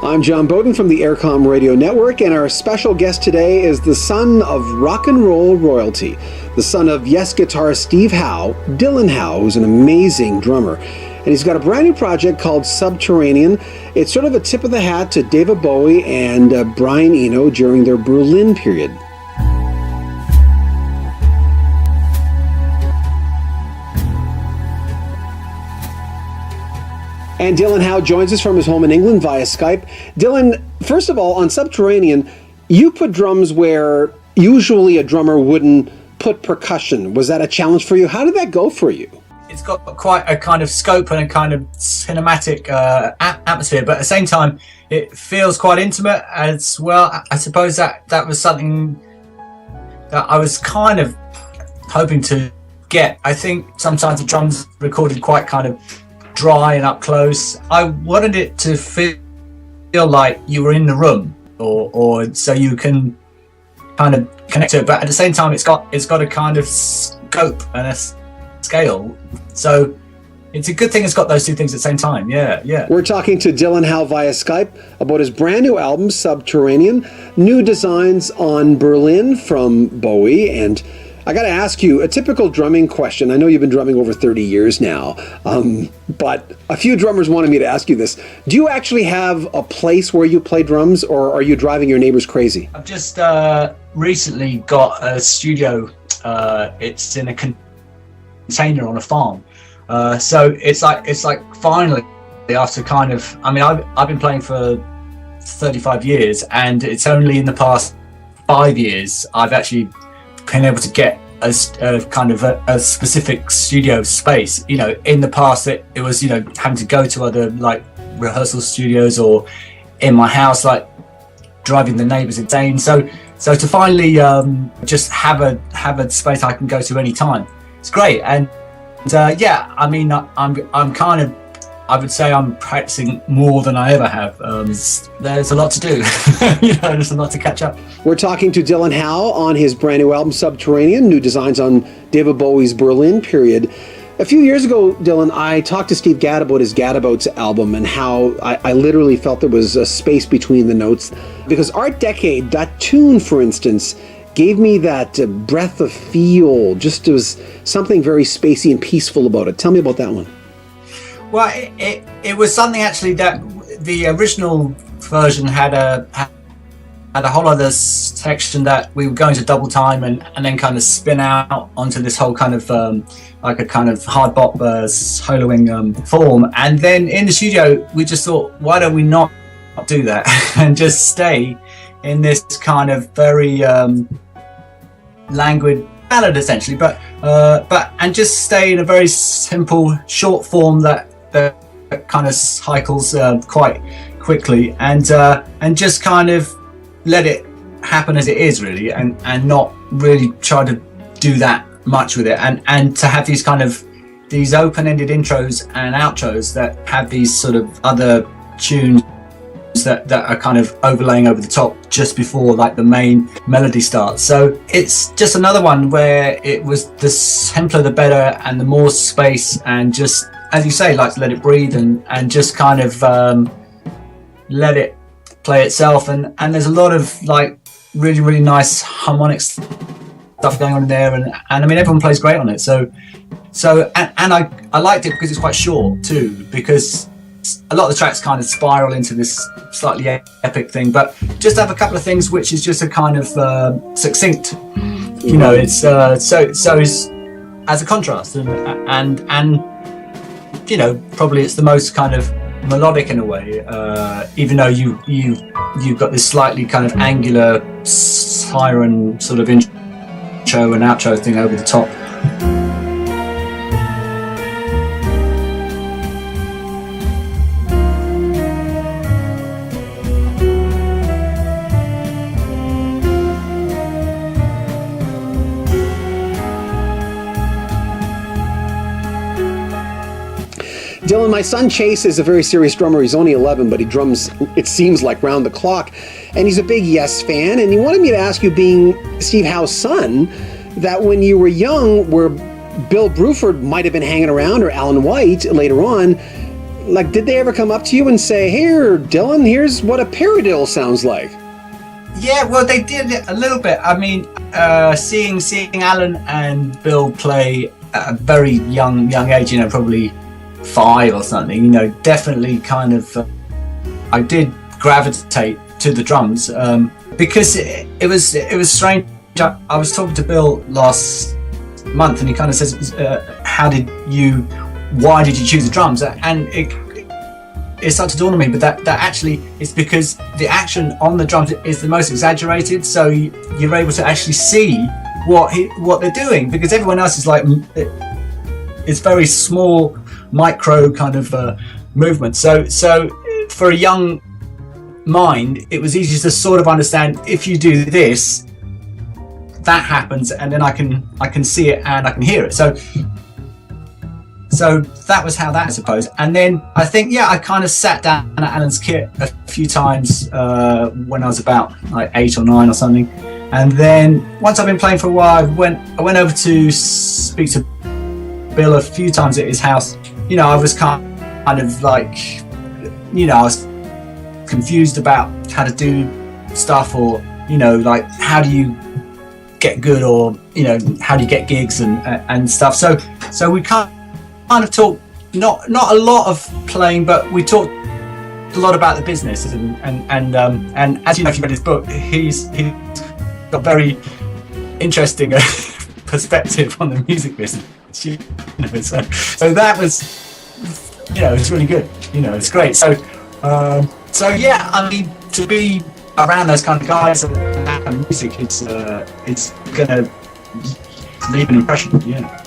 I'm John Beaudin from the Aircom Radio Network, and our special guest today is the son of rock and roll royalty, the son of Yes guitarist Steve Howe, Dylan Howe, who's an amazing drummer. And he's got a brand new project called Subterranean. It's sort of a tip of the hat to David Bowie and Brian Eno during their Berlin period. And Dylan Howe joins us from his home in England via Skype. Dylan, first of all, on Subterranean, you put drums where usually a drummer wouldn't put percussion. Was that a challenge for you? How did that go for you? It's got quite a kind of scope and a kind of cinematic atmosphere, but at the same time, it feels quite intimate as well. I suppose that was something that I was kind of hoping to get. I think sometimes the drums recorded quite kind of dry and up close. I wanted it to feel like you were in the room, or so you can kind of connect to it. But at the same time, it's got a kind of scope and a scale. So it's a good thing it's got those two things at the same time. Yeah. We're talking to Dylan Howe via Skype about his brand new album, Subterranean, new designs on Berlin from Bowie. And I got to ask you a typical drumming question. I know you've been drumming over 30 years now, but a few drummers wanted me to ask you this. Do you actually have a place where you play drums, or are you driving your neighbors crazy? I've just recently got a studio. It's in a container on a farm. So it's like finally, after kind of, I mean, I've been playing for 35 years, and it's only in the past 5 years I've actually been able to get a kind of a specific studio space. You know, in the past it was, you know, having to go to other like rehearsal studios, or in my house, like driving the neighbors insane. So to finally just have a space I can go to any time, it's great. And yeah, I mean, I'm kind of, I would say I'm practicing more than I ever have. There's a lot to do. You know, there's a lot to catch up. We're talking to Dylan Howe on his brand new album, Subterranean, new designs on David Bowie's Berlin period. A few years ago, Dylan, I talked to Steve Gadd about his Gadabouts album and how I literally felt there was a space between the notes. Because Art Decade, that tune, for instance, gave me that breath of feel. Just, there was something very spacey and peaceful about it. Tell me about that one. Well, it was something actually that the original version had a whole other section that we were going to double time and then kind of spin out onto this whole kind of like a kind of hard bop soloing form. And then in the studio, we just thought, why don't we not do that and just stay in this kind of very languid ballad essentially, but and just stay in a very simple short form that kind of cycles quite quickly, and just kind of let it happen as it is, really, and not really try to do that much with it, and to have these kind of these open-ended intros and outros that have these sort of other tunes that are kind of overlaying over the top just before like the main melody starts. So it's just another one where it was the simpler the better, and the more space, and just, as you say, like to let it breathe and just kind of let it play itself. And there's a lot of like really, really nice harmonic stuff going on in there, and I mean, everyone plays great on it. So I liked it because it's quite short too, because a lot of the tracks kind of spiral into this slightly epic thing, but just have a couple of things which is just a kind of succinct, you know. It's so it's as a contrast, and you know, probably it's the most kind of melodic in a way, even though you've got this slightly kind of angular siren sort of intro and outro thing over the top. Dylan, my son Chase is a very serious drummer. He's only 11, but he drums, it seems like, round the clock. And he's a big Yes fan. And he wanted me to ask you, being Steve Howe's son, that when you were young, where Bill Bruford might have been hanging around, or Alan White later on, Like, did they ever come up to you and say, "Here, Dylan, here's what a paradiddle sounds like"? Yeah, well, they did it a little bit. I mean, seeing Alan and Bill play at a very young age, you know, probably 5 or something, you know, definitely kind of, I did gravitate to the drums because it was strange. I was talking to Bill last month, and he kind of says, why did you choose the drums? And it started to dawn on me, but that actually is because the action on the drums is the most exaggerated, so you're able to actually see what they're doing, because everyone else is like, it's very small, micro kind of movement. So for a young mind, it was easy to sort of understand, if you do this, that happens, and then I can see it and I can hear it. So that was how that, I suppose. And then I think, yeah, I kind of sat down at Alan's kit a few times when I was about like 8 or 9 or something. And then once I've been playing for a while, I went over to speak to Bill a few times at his house. You know, I was kind of like, you know, I was confused about how to do stuff, or, you know, like, how do you get good, or, you know, how do you get gigs and stuff. So we kind of talked, not a lot of playing, but we talked a lot about the business, and as you know, if you read his book, he's got very interesting perspective on the music business. You know, so that was, you know, it's really good. You know, it's great. So yeah, I mean, to be around those kind of guys and music, it's gonna leave an impression. Yeah.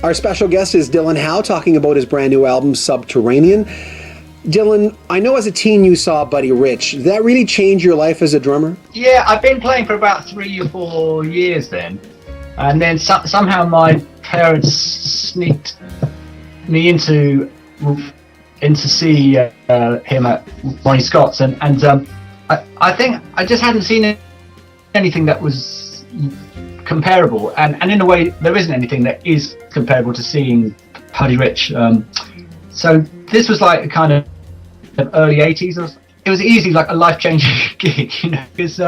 Our special guest is Dylan Howe, talking about his brand new album, Subterranean. Dylan, I know as a teen you saw Buddy Rich. Did that really change your life as a drummer? Yeah, I've been playing for about 3 or 4 years then. And then somehow my parents sneaked me in to see him at Ronnie Scott's. And I think I just hadn't seen anything that was comparable, and in a way there isn't anything that is comparable to seeing Buddy Rich. So this was like a kind of early 80s. It was easily like a life-changing gig, you know, because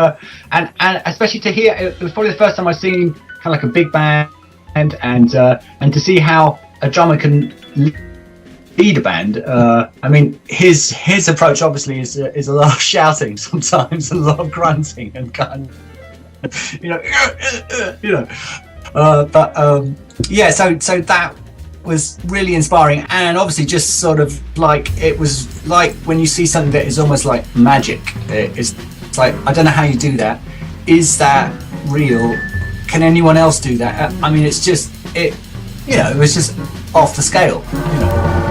and especially to hear, it was probably the first time I've seen kind of like a big band, and to see how a drummer can lead a band. I mean, his approach obviously is a lot of shouting sometimes, and a lot of grunting and kind of, yeah, so that was really inspiring, and obviously just sort of like, it was like when you see something that is almost like magic. It's like, I don't know how you do that. Is that real? Can anyone else do that? I mean, it's just, it was just off the scale, you know.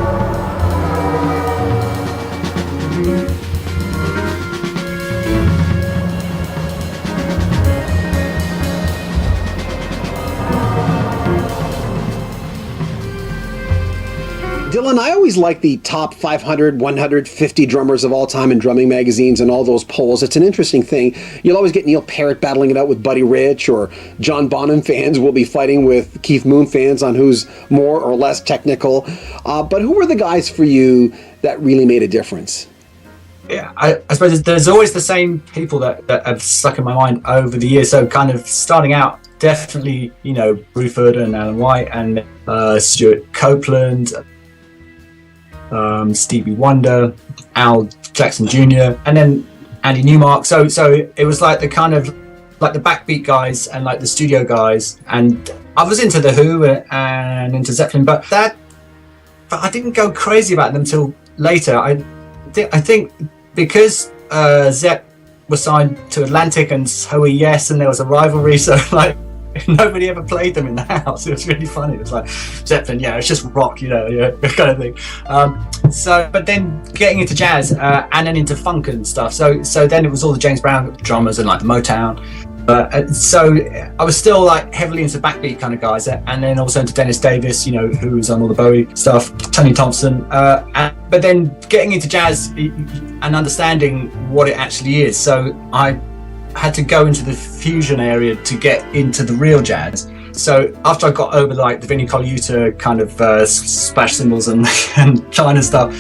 Dylan, I always like the top 500, 150 drummers of all time in drumming magazines and all those polls. It's an interesting thing. You'll always get Neil Peart battling it out with Buddy Rich, or John Bonham fans will be fighting with Keith Moon fans on who's more or less technical. But who were the guys for you that really made a difference? Yeah, I suppose there's always the same people that have stuck in my mind over the years. So kind of starting out, definitely, Bruford and Alan White, and Stuart Copeland, Stevie Wonder, Al Jackson Jr., and then Andy Newmark. So it was like the kind of like the backbeat guys and like the studio guys. And I was into the Who and into Zeppelin, but I didn't go crazy about them till later. I think because Zepp was signed to Atlantic and so were Yes, and there was a rivalry, so like nobody ever played them in the house. It was really funny. It was like, Zeppelin, yeah, it's just rock, kind of thing. But then getting into jazz and then into funk and stuff. So then it was all the James Brown drummers and like the Motown. so I was still like heavily into backbeat kind of guys, and then also into Dennis Davis, you know, who was on all the Bowie stuff, Tony Thompson, but then getting into jazz and understanding what it actually is. So I had to go into the fusion area to get into the real jazz. So after I got over like the Vinnie Colaiuta kind of splash cymbals and China stuff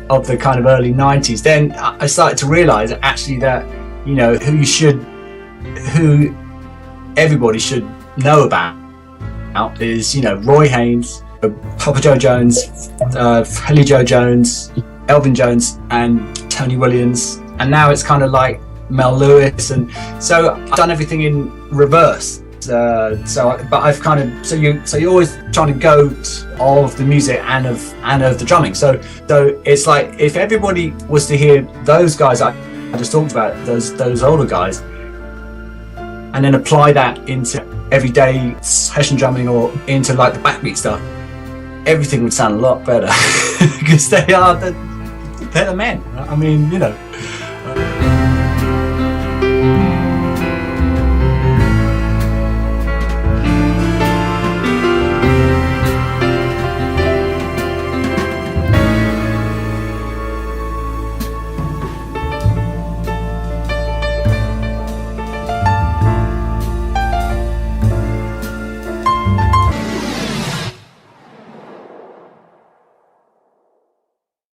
of the kind of early 90s, then I started to realize actually that, you know, who everybody should know about is, you know, Roy Haynes, Papa Joe Jones, Haley Joe Jones, Elvin Jones, and Tony Williams, and now it's kind of like Mel Lewis, and so I've done everything in reverse. But I've kind of so you're always trying to go of the music and of the drumming. So it's like if everybody was to hear those guys I just talked about, those older guys, and then apply that into everyday session drumming or into like the backbeat stuff, everything would sound a lot better because they're the men. I mean, you know.